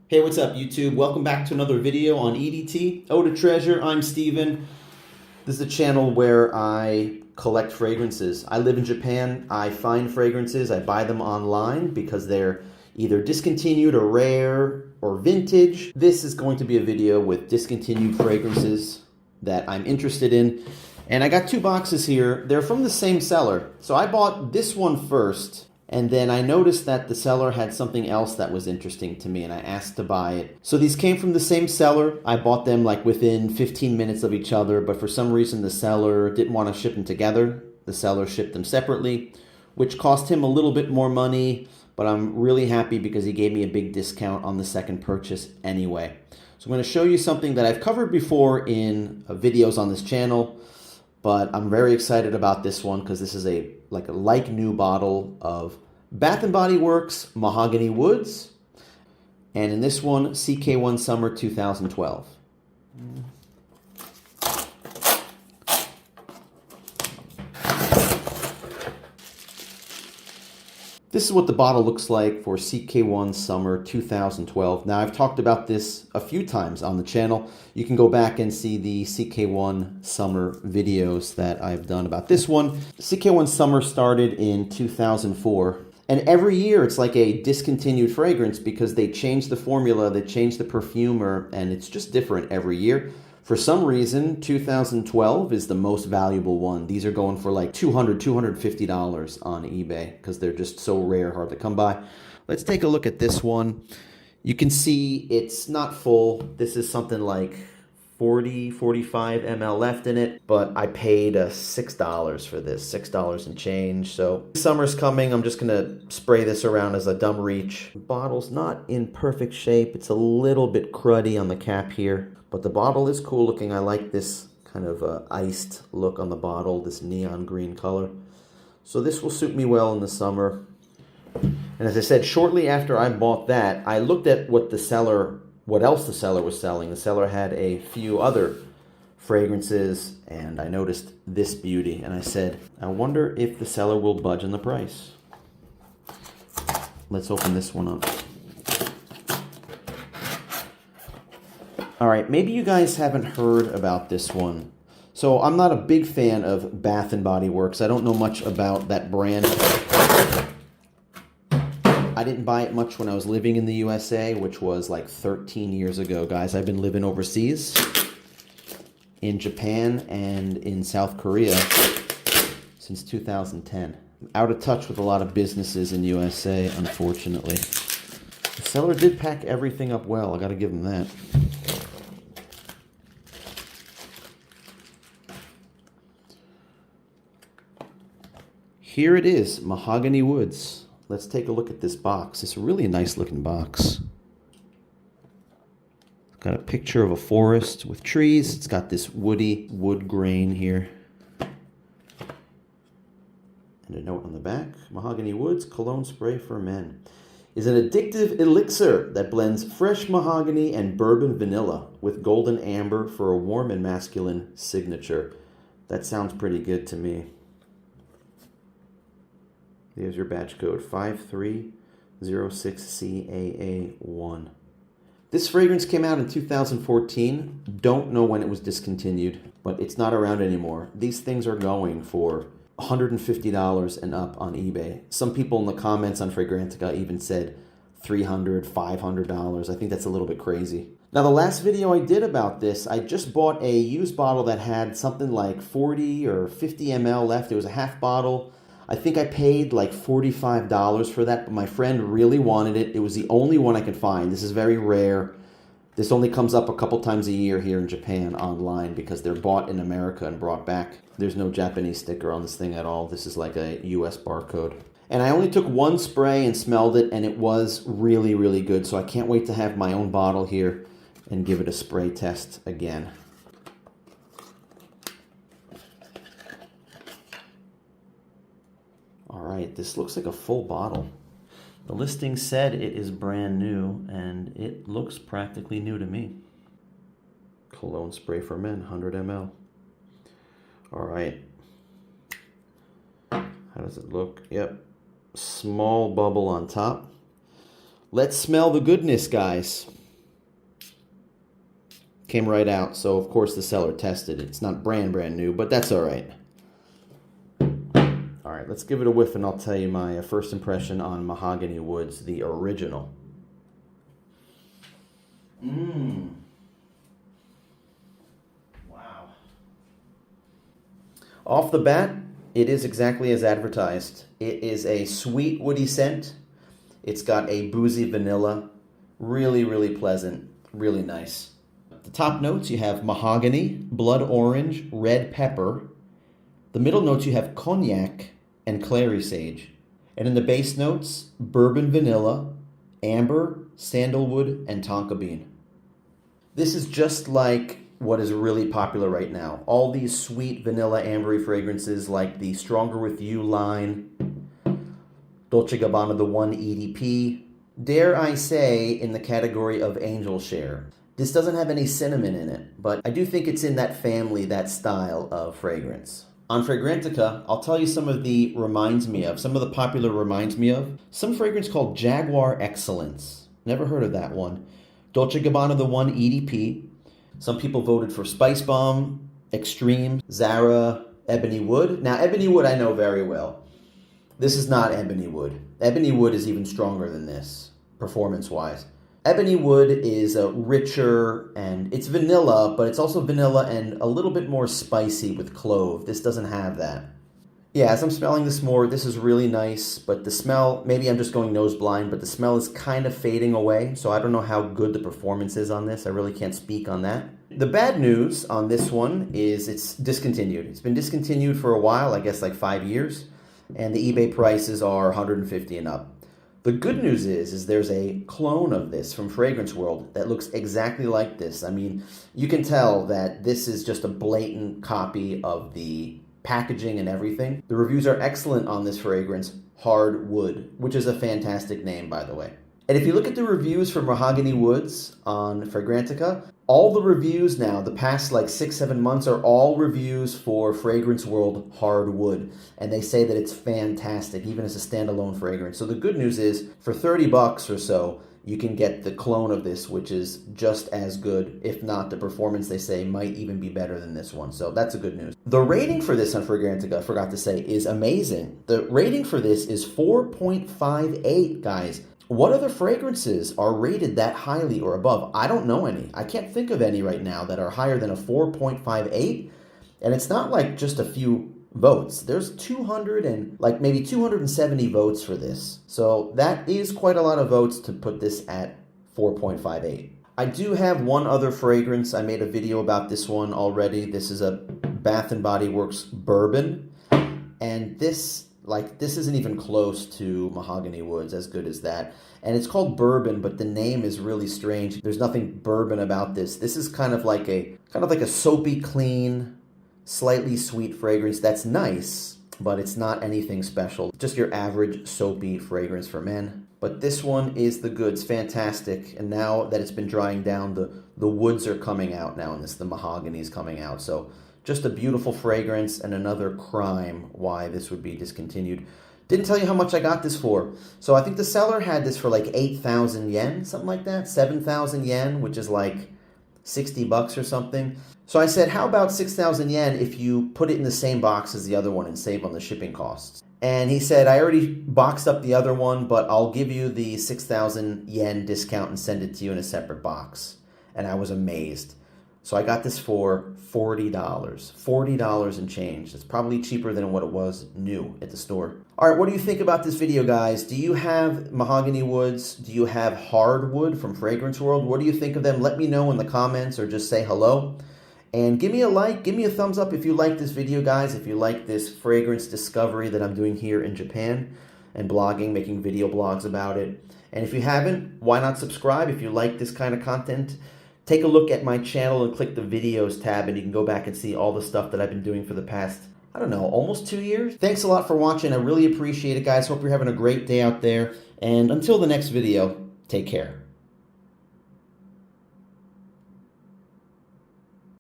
Hey, what's up, YouTube? Welcome back to another video on EDT, Eau de Treasure. I'm Steven. This is a channel where I collect fragrances. I live in Japan. I find fragrances. I buy them online because they're either discontinued or rare or vintage. This is going to be a video with discontinued fragrances that I'm interested in. And I got two boxes here. They're from the same seller. So I bought this one first. And then I noticed that the seller had something else that was interesting to me, and I asked to buy it. So these came from the same seller. I bought them like within 15 minutes of each other, but for some reason the seller didn't want to ship them together. The seller shipped them separately, which cost him a little bit more money, but I'm really happy because he gave me a big discount on the second purchase anyway. So I'm going to show you something that I've covered before in videos on this channel, but I'm very excited about this one because this is a like new bottle of Bath & Body Works Mahogany Woods, and in this one, CK1 Summer 2012. This is what the bottle looks like for CK1 Summer 2012. Now, I've talked about this a few times on the channel. You can go back and see the CK1 Summer videos that I've done about this one. CK1 Summer started in 2004. And every year it's like a discontinued fragrance because they change the formula, they change the perfumer, and it's just different every year. For some reason, 2012 is the most valuable one. These are going for like $200, $250 on eBay because they're just so rare, hard to come by. Let's take a look at this one. You can see it's not full. This is something like 40, 45 ml left in it, but I paid $6 for this, $6 and change. So summer's coming. I'm just gonna spray this around as a dumb reach. The bottle's not in perfect shape. It's a little bit cruddy on the cap here, but the bottle is cool looking. I like this kind of iced look on the bottle, this neon green color. So this will suit me well in the summer. And as I said, shortly after I bought that, I looked at what else the seller was selling. The seller had a few other fragrances, and I noticed this beauty, and I said, I wonder if the seller will budge on the price. Let's open this one up. All right, maybe you guys haven't heard about this one. So I'm not a big fan of Bath & Body Works. I don't know much about that brand. I didn't buy it much when I was living in the USA, which was like 13 years ago, guys. I've been living overseas in Japan and in South Korea since 2010. I'm out of touch with a lot of businesses in USA, unfortunately. The seller did pack everything up well. I got to give him that. Here it is, Mahogany Woods. Let's take a look at this box. It's a really nice looking box. It's got a picture of a forest with trees. It's got this woody wood grain here. And a note on the back. Mahogany Woods Cologne Spray for Men is an addictive elixir that blends fresh mahogany and bourbon vanilla with golden amber for a warm and masculine signature. That sounds pretty good to me. There's your batch code, 5306CAA1. This fragrance came out in 2014. Don't know when it was discontinued, but it's not around anymore. These things are going for $150 and up on eBay. Some people in the comments on Fragrantica even said $300, $500. I think that's a little bit crazy. Now, the last video I did about this, I just bought a used bottle that had something like 40 or 50 ml left. It was a half bottle. I think I paid like $45 for that, but my friend really wanted it. It was the only one I could find. This is very rare. This only comes up a couple times a year here in Japan online because they're bought in America and brought back. There's no Japanese sticker on this thing at all. This is like a US barcode. And I only took one spray and smelled it, and it was really, really good. So I can't wait to have my own bottle here and give it a spray test again. All right, this looks like a full bottle. The listing said it is brand new, and it looks practically new to me. Cologne spray for men, 100 ml. All right. How does it look? Yep. Small bubble on top. Let's smell the goodness, guys. came right out, so of course the seller tested it. It's not brand new, but that's all right. All right, let's give it a whiff and I'll tell you my first impression on Mahogany Woods, the original. Wow. Off the bat, it is exactly as advertised. It is a sweet woody scent. It's got a boozy vanilla. Really, really pleasant. Really nice. The top notes, you have mahogany, blood orange, red pepper. The middle notes, you have cognac and clary sage. And in the base notes, bourbon vanilla, amber, sandalwood, and tonka bean. This is just like what is really popular right now. All these sweet vanilla ambery fragrances like the Stronger With You line, Dolce Gabbana the 1 EDP, dare I say in the category of angel share. This doesn't have any cinnamon in it, but I do think it's in that family, that style of fragrance. On Fragrantica, I'll tell you some of the popular reminds me of. Some fragrance called Jaguar Excellence. Never heard of that one. Dolce Gabbana the 1 EDP. Some people voted for Spice Bomb, Extreme, Zara, Ebony Wood. Now, Ebony Wood I know very well. This is not Ebony Wood. Ebony Wood is even stronger than this, performance-wise. Ebony Wood is richer, and it's vanilla, but it's also vanilla and a little bit more spicy with clove. This doesn't have that. Yeah, as I'm smelling this more, this is really nice, but the smell, maybe I'm just going nose blind, but the smell is kind of fading away, so I don't know how good the performance is on this. I really can't speak on that. The bad news on this one is it's discontinued. It's been discontinued for a while, I guess like 5 years, and the eBay prices are $150 and up. The good news is there's a clone of this from Fragrance World that looks exactly like this. I mean, you can tell that this is just a blatant copy of the packaging and everything. The reviews are excellent on this fragrance, Hard Wood, which is a fantastic name, by the way. And if you look at the reviews for Mahogany Woods on Fragrantica, all the reviews now, the past like 6-7 months, are all reviews for Fragrance World Hard Wood. And they say that it's fantastic, even as a standalone fragrance. So the good news is, for $30 or so, you can get the clone of this, which is just as good. If not, the performance, they say, might even be better than this one. So that's a good news. The rating for this on Fragrantica, I forgot to say, is amazing. The rating for this is 4.58, guys. What other fragrances are rated that highly or above? I don't know any. I can't think of any right now that are higher than a 4.58. And it's not like just a few votes. There's 270 votes for this. So that is quite a lot of votes to put this at 4.58. I do have one other fragrance. I made a video about this one already. This is a Bath & Body Works bourbon. And this isn't even close to Mahogany Woods, as good as that. And it's called bourbon, but the name is really strange. There's nothing bourbon about this. This is kind of like a soapy clean, slightly sweet fragrance that's nice, but it's not anything special. Just your average soapy fragrance for men. But this one is the goods, fantastic. And now that it's been drying down, the woods are coming out now, and the mahogany is coming out. So just a beautiful fragrance, and another crime why this would be discontinued. Didn't tell you how much I got this for. So I think the seller had this for like 8,000 yen, something like that. 7,000 yen, which is like $60 or something. So I said, how about 6,000 yen if you put it in the same box as the other one and save on the shipping costs? And he said, I already boxed up the other one, but I'll give you the 6,000 yen discount and send it to you in a separate box. And I was amazed. So I got this for $40. $40 and change. It's probably cheaper than what it was new at the store. All right, what do you think about this video, guys? Do you have Mahogany Woods? Do you have Hardwood from Fragrance World? What do you think of them? Let me know in the comments, or just say hello. And give me a like, give me a thumbs up if you like this video, guys. If you like this fragrance discovery that I'm doing here in Japan and blogging, making video blogs about it. And if you haven't, why not subscribe if you like this kind of content? Take a look at my channel and click the videos tab, and you can go back and see all the stuff that I've been doing for the past, I don't know, almost 2 years. Thanks a lot for watching. I really appreciate it, guys. Hope you're having a great day out there. And until the next video, take care.